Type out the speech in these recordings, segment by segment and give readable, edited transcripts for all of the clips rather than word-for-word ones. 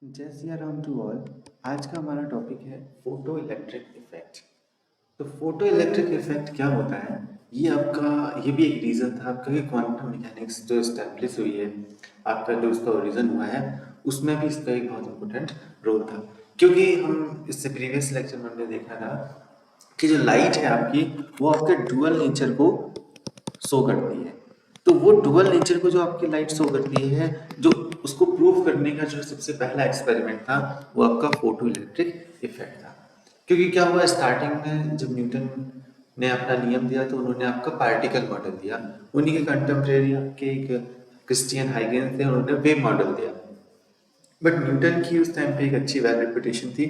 जय Siya Ram to all. आज का हमारा टॉपिक है फोटो इलेक्ट्रिक इफेक्ट। तो फोटो इलेक्ट्रिक इफेक्ट क्या होता है? ये भी एक रीज़न था आपका कि क्वांटम मैकेनिक्स जो इस्टेब्लिश हुई है, आपका जो उसका ओरिजिन हुआ है, उसमें भी इसका एक बहुत इम्पोर्टेंट रोल था। क्योंकि हम इससे प्रीवियस लेक्चर में हमने देखा था कि जो लाइट है आपकी, वो आपके डुअल नेचर को शो करती है। तो वो डुअल नेचर को जो आपकी लाइट शो करती है, जो उसको प्रूव करने का जो सबसे पहला एक्सपेरिमेंट था, वो आपका फोटो इलेक्ट्रिक इफेक्ट था। क्योंकि क्या हुआ, स्टार्टिंग में जब न्यूटन ने अपना नियम दिया तो उन्होंने आपका पार्टिकल मॉडल दिया। उन्हीं के कंटेम्प्रेरी आपके एक क्रिस्टियन हाइगेन थे, उन्होंने वेव मॉडल दिया। बट न्यूटन की उस टाइम पे एक अच्छी वेल रेपुटेशन थी,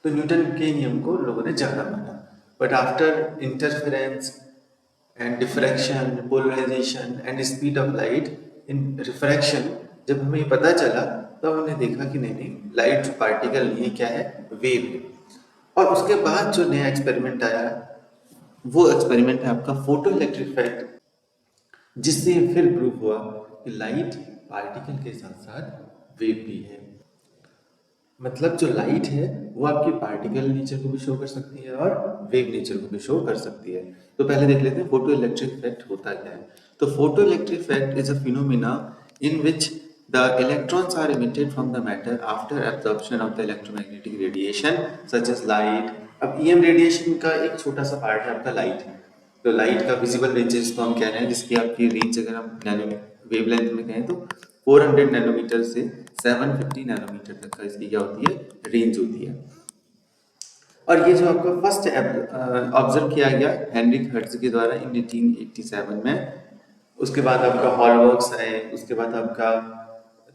तो न्यूटन के नियम को लोगों ने ज़्यादा माना। But after interference and diffraction, polarisation and speed of light in refraction, जब हमें ये पता चला तो हमने देखा कि नहीं, लाइट पार्टिकल नहीं है, क्या है, वेव है। और उसके बाद जो नया एक्सपेरिमेंट आया, वो एक्सपेरिमेंट है आपका फोटो इलेक्ट्रिक इफेक्ट, जिससे फिर प्रूव हुआ कि लाइट पार्टिकल के साथ साथ वेव भी है। मतलब जो लाइट है वो आपकी पार्टिकल नेचर को भी शो कर सकती है और वेव नेचर को भी शो कर सकती है। तो पहले देख लेते हैं फोटो इलेक्ट्रिक इफेक्ट होता क्या है। तो photo electric effect is a phenomena in which the electrons are emitted from the matter after absorption of the electromagnetic radiation such as light। अब ईएम रेडिएशन का एक छोटा सा पार्ट है आपका लाइट। तो लाइट का विजिबल रेंजेस तो हम कह रहे हैं, जिसकी आपकी रेंज अगर हम नैनो वेव लेंथ में कहें तो 400 नैनोमीटर से 750 नैनोमीटर तक का इसकी क्या होती है, रेंज होती है। और ये जो आपका फर्स्ट ऑब्जर्व किया गया हेनरिक हर्ट्ज के द्वारा इन 1887 में। उसके बाद आपका हॉलबर्ग्स आए, उसके बाद आपका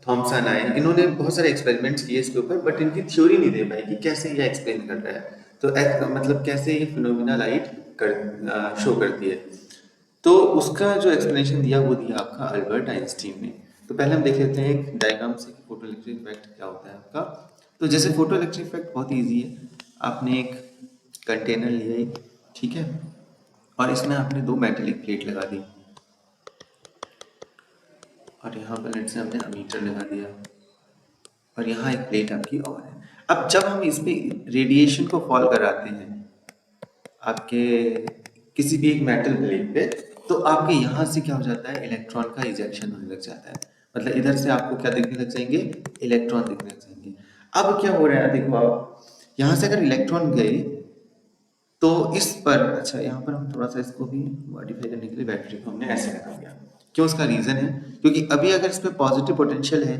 थॉमसन आए। इन्होंने बहुत सारे एक्सपेरिमेंट्स किए इसके ऊपर, बट इनकी थ्योरी नहीं दे पाई कि कैसे ये एक्सप्लेन कर रहा है। तो मतलब कैसे ये फिनोमिना लाइट शो करती है। तो उसका जो एक्सप्लेनेशन दिया वो दिया आपका अल्बर्ट आइंस्टीन ने। तो पहले हम देख लेते हैं एक डायग्राम से कि फोटो इलेक्ट्रिक इफेक्ट क्या होता है आपका। तो जैसे फोटो इलेक्ट्रिक इफेक्ट बहुत ईजी है। आपने एक कंटेनर लिया एक, ठीक है, और इसमें आपने दो मेटेलिक प्लेट लगा दी, और यहाँ पर लेट से हमने अमीटर लगा दिया, और यहाँ एक प्लेट आपकी और है। अब जब हम इस पे रेडिएशन को फॉल कराते हैं आपके किसी भी एक मेटल प्लेट पे, तो आपके यहाँ से क्या हो जाता है, इलेक्ट्रॉन का इजेक्शन होने लग जाता है। मतलब इधर से आपको क्या दिखने लग जाएंगे, इलेक्ट्रॉन दिखने लग जाएंगे। अब क्या हो रहा है, देखो आप यहाँ से अगर इलेक्ट्रॉन गए तो इस पर, अच्छा यहाँ पर हम थोड़ा सा इसको भी मॉडिफाई करने के लिए बैटरी को हमने ऐसे लगा दिया। क्यों, उसका रीजन है क्योंकि अभी अगर इसमें पॉजिटिव पोटेंशियल है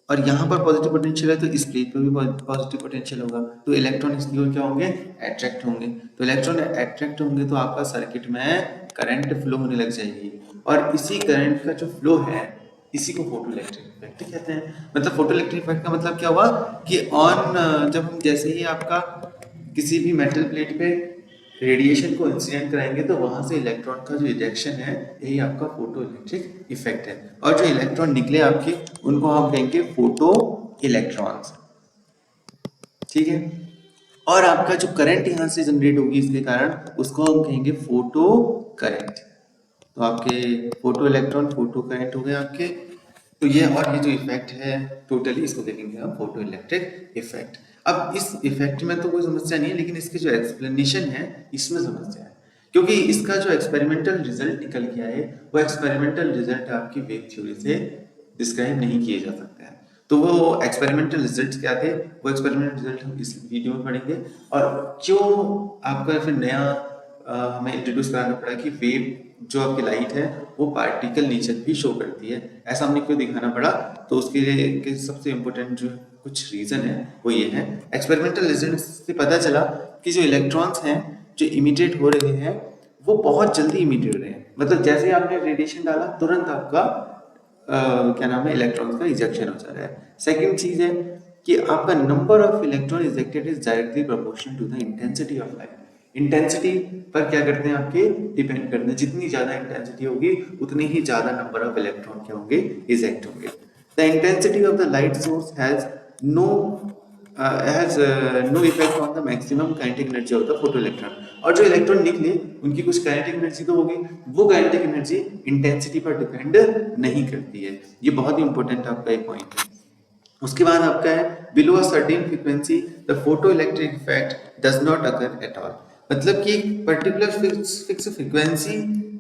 और यहाँ पर पॉजिटिव पोटेंशियल है, तो इस प्लेट पर भी पॉजिटिव पोटेंशियल होगा, तो इलेक्ट्रॉन इसकी ओर क्या होंगे, अट्रैक्ट होंगे। तो इलेक्ट्रॉन अट्रैक्ट होंगे तो आपका सर्किट में करंट फ्लो होने लग जाएगी, और इसी करंट का जो फ्लो है, इसी को फोटो इलेक्ट्रिक इफेक्ट कहते हैं। मतलब फोटो इलेक्ट्रिक इफेक्ट का मतलब क्या हुआ कि जब हम जैसे ही आपका किसी भी मेटल प्लेट पे रेडिएशन को इंसिडेंट कराएंगे, तो वहां से इलेक्ट्रॉन का जो इजेक्शन है, यही आपका फोटो इलेक्ट्रिक इफेक्ट है। और जो इलेक्ट्रॉन निकले आपके, उनको हम कहेंगे फोटो इलेक्ट्रॉन्स, ठीक है। और आपका जो करंट यहाँ से जनरेट होगी इसके कारण, उसको हम कहेंगे फोटो करंट। तो आपके फोटो इलेक्ट्रॉन, फोटो करंट हो गए आपके। तो ये और ये जो इफेक्ट है, टोटली इसको देखेंगे हम फोटो इलेक्ट्रिक इफेक्ट। अब इस इफेक्ट में तो कोई समस्या नहीं है, लेकिन इसकी जो एक्सप्लेनेशन है, इसमें समस्या है। क्योंकि इसका जो एक्सपेरिमेंटल रिजल्ट निकल के आए, वो एक्सपेरिमेंटल रिजल्ट आपकी वेव थ्योरी से डिस्क्राइब नहीं किए जा सकते हैं। तो वो एक्सपेरिमेंटल रिजल्ट्स क्या थे, वो एक्सपेरिमेंटल रिजल्ट हम इस वीडियो में पढ़ेंगे। और क्यों आपका फिर नया हमें इंट्रोड्यूस कराना पड़ा कि वेव जो आपकी लाइट है, वो पार्टिकल नेचर भी शो करती है, ऐसा हमने क्यों दिखाना पड़ा। तो उसके लिए के सबसे इम्पोर्टेंट जो कुछ रीजन है, वो ये है। एक्सपेरिमेंटल रिजल्ट से पता चला कि जो इलेक्ट्रॉन्स हैं जो इमिटेट हो रहे हैं, वो बहुत जल्दी इमिटेट हो रहे हैं। मतलब जैसे ही आपने रेडिएशन डाला, तुरंत आपका क्या नाम है, इलेक्ट्रॉन्स का इजेक्शन हो जा रहा है। सेकेंड चीज है कि आपका number of electron ejected is directly proportional to the intensity of light. Intensity पर क्या करते हैं, आपके डिपेंड करते हैं। जितनी ज्यादा इंटेंसिटी होगी, उतनी ही ज्यादा नंबर ऑफ इलेक्ट्रॉन क्या होंगे, इजेक्ट होंगे। The intensity of the light source has no no effect on the maximum kinetic energy of the photo electron. और जो इलेक्ट्रॉन निकले, उनकी कुछ काइनेटिक एनर्जी तो होगी, वो काइनेटिक एनर्जी इंटेंसिटी पर डिपेंड नहीं करती है। ये बहुत ही इंपॉर्टेंट आपका एक पॉइंट है। उसके बाद आपका है below a certain frequency the photo electric effect does not occur at all. मतलब कि पर्टिकुलर फिक्स फ्रीक्वेंसी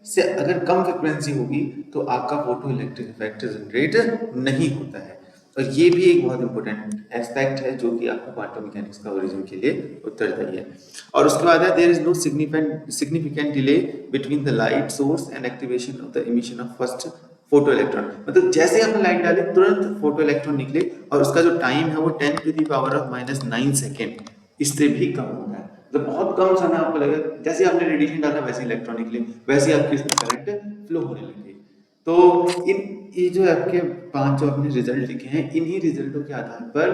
से अगर कम फ्रीक्वेंसी होगी तो आपका फोटो इलेक्ट्रिक इफेक्ट जनरेट नहीं होता है। और ये भी एक बहुत इंपॉर्टेंट एस्पेक्ट है जो कि आपका क्वांटम मैकेनिक्स का ओरिजिन के लिए उत्तरदायी है। और उसके बाद है there is no significant delay between the light source and activation of the emission of first photo electron. मतलब जैसे आपने लाइट डाली तुरंत फोटो इलेक्ट्रॉन निकले और उसका जो टाइम है वो 10⁻⁻⁹ सेकेंड, इससे भी कम होता है। मतलब बहुत कम समय आपको लगेगा, जैसे आपने रेडिएशन डाला वैसे इलेक्ट्रॉन निकले, वैसे आपकी इसमें करंट फ्लो होने लगे। तो इन ये जो आपके 5 जो आपने रिजल्ट लिखे हैं, इन्हीं रिजल्टों के आधार पर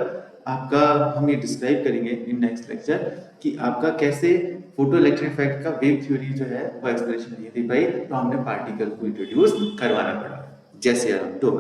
आपका हम ये डिस्क्राइब करेंगे इन नेक्स्ट लेक्चर कि आपका कैसे फोटो इलेक्ट्रिक इफेक्ट का वेव थ्योरी जो है वो एक्सप्लेनेशन नहीं थी भाई, तो हमने पार्टिकल को इंट्रोड्यूस करवाना पड़ा जैसे आप तो